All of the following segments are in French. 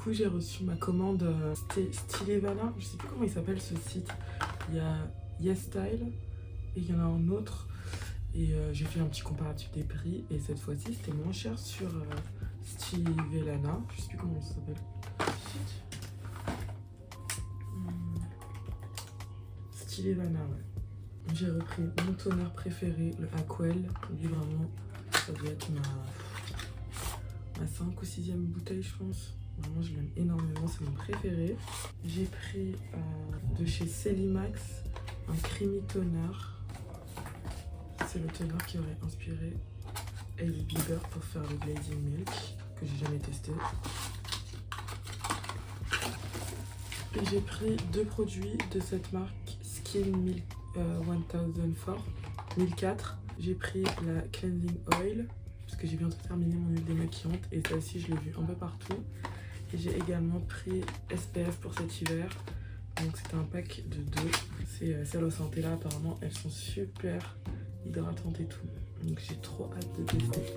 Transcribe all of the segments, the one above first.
coup, j'ai reçu ma commande Stylevana. Je sais plus comment il s'appelle ce site. Il y a YesStyle et il y en a un autre. Et j'ai fait un petit comparatif des prix. Et cette fois-ci, c'était moins cher sur Stylevana. Je sais plus comment ça s'appelle. Stylevana, ouais. J'ai repris mon toner préféré, le Aquel. Lui, vraiment, ça doit être ma 5 ou 6e bouteille, je pense. Vraiment, je l'aime énormément, c'est mon préféré. J'ai pris de chez Celimax un creamy toner. C'est le toner qui aurait inspiré Hailey Bieber pour faire le Glazing Milk, que j'ai jamais testé. Et j'ai pris 2 produits de cette marque Skin 1004. J'ai pris la Cleansing Oil, parce que j'ai bientôt terminé mon huile démaquillante, et celle-ci je l'ai vue un peu partout. Et j'ai également pris SPF pour cet hiver, donc c'était un pack de 2. C'est celles au santé là, apparemment elles sont super hydratantes et tout, donc j'ai trop hâte de tester.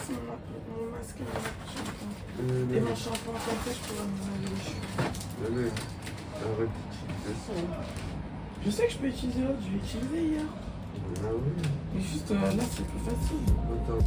Mon masque et mon shampoing, comme ça je pourrais me laver les cheveux. Allez, arrête d'utiliser ça. Je sais que je peux utiliser l'autre, je l'ai utilisé hier. Ah oui. Mais juste là c'est plus facile. Attends.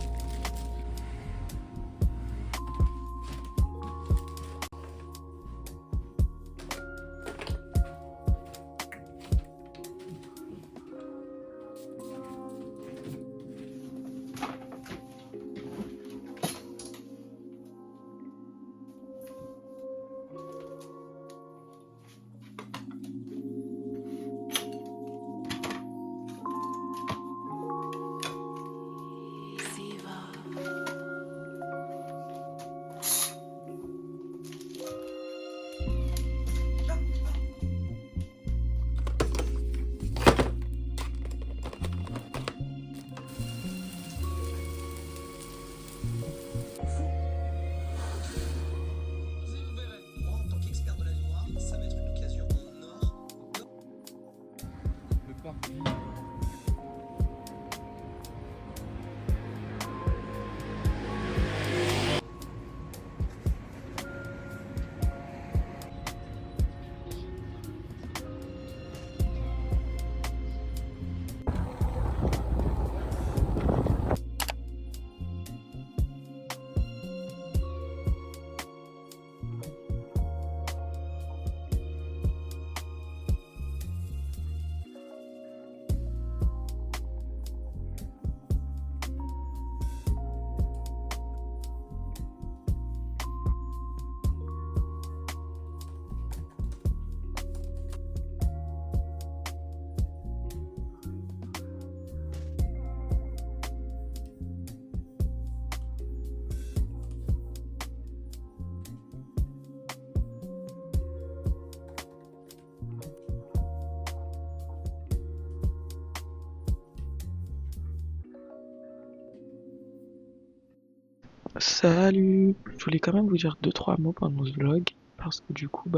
Salut! Je voulais quand même vous dire 2-3 mots pendant ce vlog, parce que du coup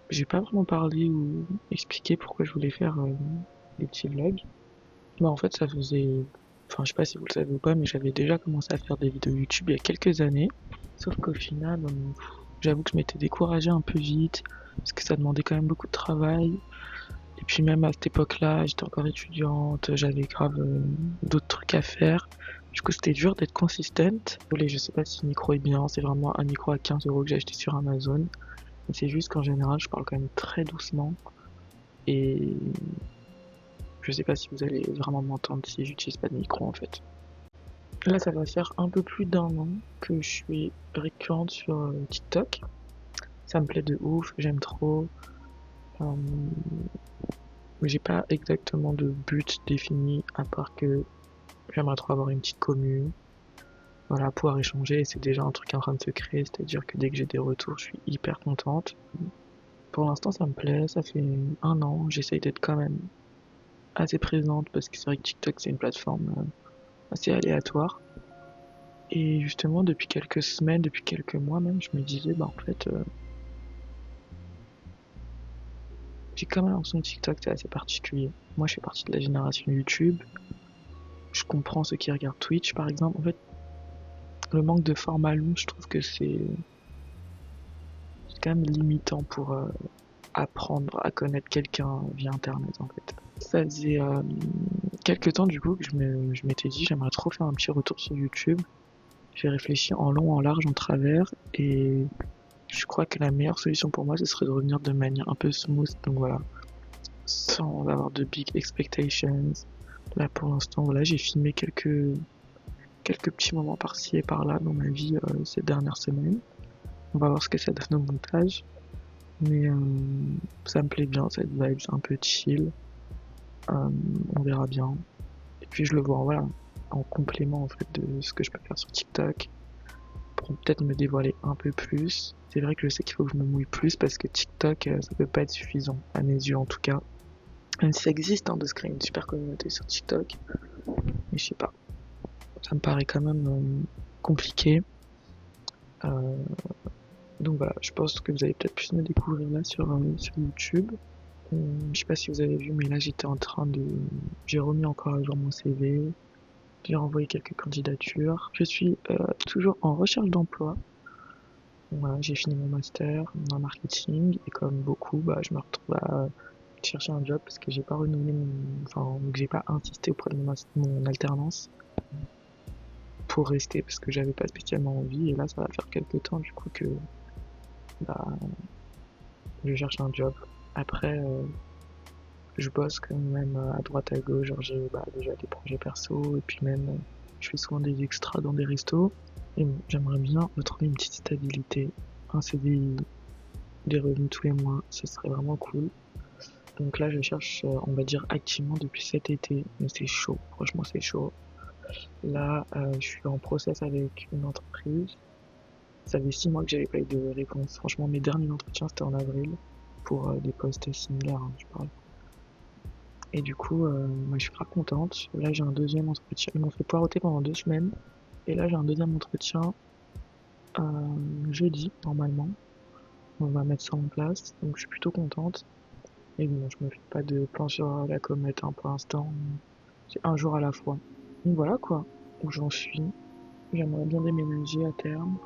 j'ai pas vraiment parlé ou expliqué pourquoi je voulais faire des petits vlogs. En fait ça faisait, enfin je sais pas si vous le savez ou pas, mais j'avais déjà commencé à faire des vidéos YouTube il y a quelques années, sauf qu'au final j'avoue que je m'étais découragée un peu vite, parce que ça demandait quand même beaucoup de travail. Et puis même à cette époque-là, j'étais encore étudiante, j'avais grave d'autres trucs à faire. Du coup, c'était dur d'être consistante. Je sais pas si le micro est bien, c'est vraiment un micro à 15 € que j'ai acheté sur Amazon. Mais c'est juste qu'en général, je parle quand même très doucement. Et je sais pas si vous allez vraiment m'entendre si j'utilise pas de micro en fait. Là, ça va faire un peu plus d'un an que je suis récurrente sur TikTok. Ça me plaît de ouf, j'aime trop. Euh, mais j'ai pas exactement de but défini à part que j'aimerais trop avoir une petite commune. Voilà, pouvoir échanger, c'est déjà un truc en train de se créer, c'est-à-dire que dès que j'ai des retours, je suis hyper contente. Pour l'instant, ça me plaît, ça fait un an, j'essaye d'être quand même assez présente parce que c'est vrai que TikTok, c'est une plateforme assez aléatoire. Et justement, depuis quelques semaines, depuis quelques mois même, je me disais, bah en fait, j'ai quand même l'impression que TikTok, c'est assez particulier. Moi, je fais partie de la génération YouTube. Je comprends ceux qui regardent Twitch, par exemple. En fait, le manque de format long, je trouve que c'est quand même limitant pour apprendre à connaître quelqu'un via Internet, en fait. Ça faisait quelques temps, du coup, que je m'étais dit, j'aimerais trop faire un petit retour sur YouTube. J'ai réfléchi en long, en large, en travers, et je crois que la meilleure solution pour moi, ce serait de revenir de manière un peu smooth. Donc voilà, sans avoir de big expectations. Là, pour l'instant, voilà, j'ai filmé quelques petits moments par-ci et par-là dans ma vie ces dernières semaines. On va voir ce que ça donne au montage. Mais ça me plaît bien, cette vibe un peu chill. On verra bien. Et puis je le vois voilà, en complément en fait de ce que je peux faire sur TikTok. Pour peut-être me dévoiler un peu plus. C'est vrai que je sais qu'il faut que je me mouille plus parce que TikTok, ça peut pas être suffisant, à mes yeux en tout cas. Même si ça existe hein, de se créer une super communauté sur TikTok. Mais je sais pas. Ça me paraît quand même compliqué. Euh, donc voilà, je pense que vous allez peut-être plus me découvrir là sur YouTube. Je sais pas si vous avez vu, mais là j'étais en train de. J'ai remis encore à jour mon CV. J'ai renvoyé quelques candidatures. Je suis toujours en recherche d'emploi. Voilà, j'ai fini mon master en marketing et comme beaucoup, bah, je me retrouve à chercher un job parce que j'ai pas renouvelé enfin, que j'ai pas insisté auprès de mon alternance pour rester parce que j'avais pas spécialement envie et là ça va faire quelques temps du coup que bah, je cherche un job. Après, je bosse quand même à droite à gauche, genre j'ai bah, déjà des projets perso et puis même je fais souvent des extras dans des restos et bon, j'aimerais bien retrouver une petite stabilité, un CDI, des revenus tous les mois, ce serait vraiment cool. Donc là je cherche, on va dire activement depuis cet été, mais c'est chaud, franchement c'est chaud. Là je suis en process avec une entreprise. Ça fait 6 mois que j'avais pas eu de réponse. Franchement mes derniers entretiens c'était en avril pour des postes similaires, hein, je parle. Et du coup, moi je suis grave contente. Là j'ai un deuxième entretien. Ils m'ont fait poireauter pendant 2 semaines. Et là j'ai un deuxième entretien jeudi, normalement. On va mettre ça en place. Donc je suis plutôt contente. Et bon, je me fais pas de plan sur la comète hein, pour l'instant. C'est un jour à la fois. Donc voilà quoi, où j'en suis. J'aimerais bien déménager à terme.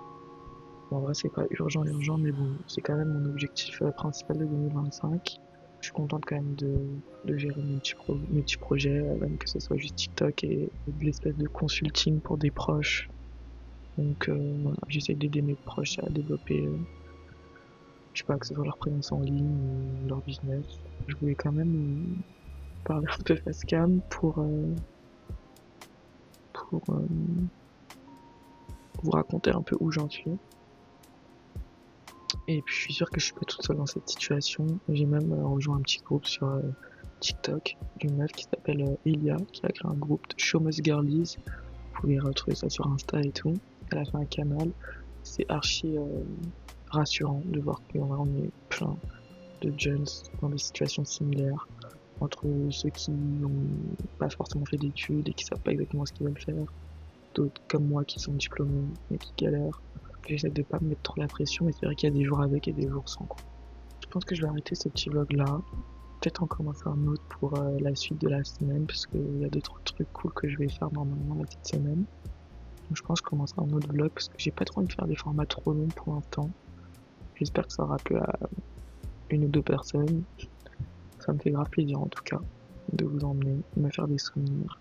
Bon, en vrai c'est pas urgent urgent, mais bon, c'est quand même mon objectif principal de 2025. Je suis contente quand même de gérer mes petits projets, même que ce soit juste TikTok et de l'espèce de consulting pour des proches. Donc voilà, j'essaie d'aider mes proches à développer, je sais pas, que ce soit leur présence en ligne ou leur business. Je voulais quand même parler un peu face cam pour vous raconter un peu où j'en suis. Et puis je suis sûr que je suis pas toute seule dans cette situation. J'ai même rejoint un petit groupe sur TikTok d'une meuf qui s'appelle Elia, qui a créé un groupe de Show Must Girlies. Vous pouvez retrouver ça sur Insta et tout. Elle a fait un canal. C'est archi rassurant de voir qu'on est plein de jeunes dans des situations similaires. Entre ceux qui n'ont pas forcément fait d'études et qui savent pas exactement ce qu'ils veulent faire. D'autres comme moi qui sont diplômés mais qui galèrent. J'essaie de pas me mettre trop la pression, mais c'est vrai qu'il y a des jours avec et des jours sans. Quoi. Je pense que je vais arrêter ce petit vlog là. Peut-être en commencer un autre pour la suite de la semaine, parce qu'il y a d'autres trucs cool que je vais faire normalement la petite semaine. Donc je pense que je commencerai un autre vlog, parce que j'ai pas trop envie de faire des formats trop longs pour l'instant. J'espère que ça aura plu à une ou deux personnes. Ça me fait grave plaisir en tout cas de vous emmener, de me faire des souvenirs.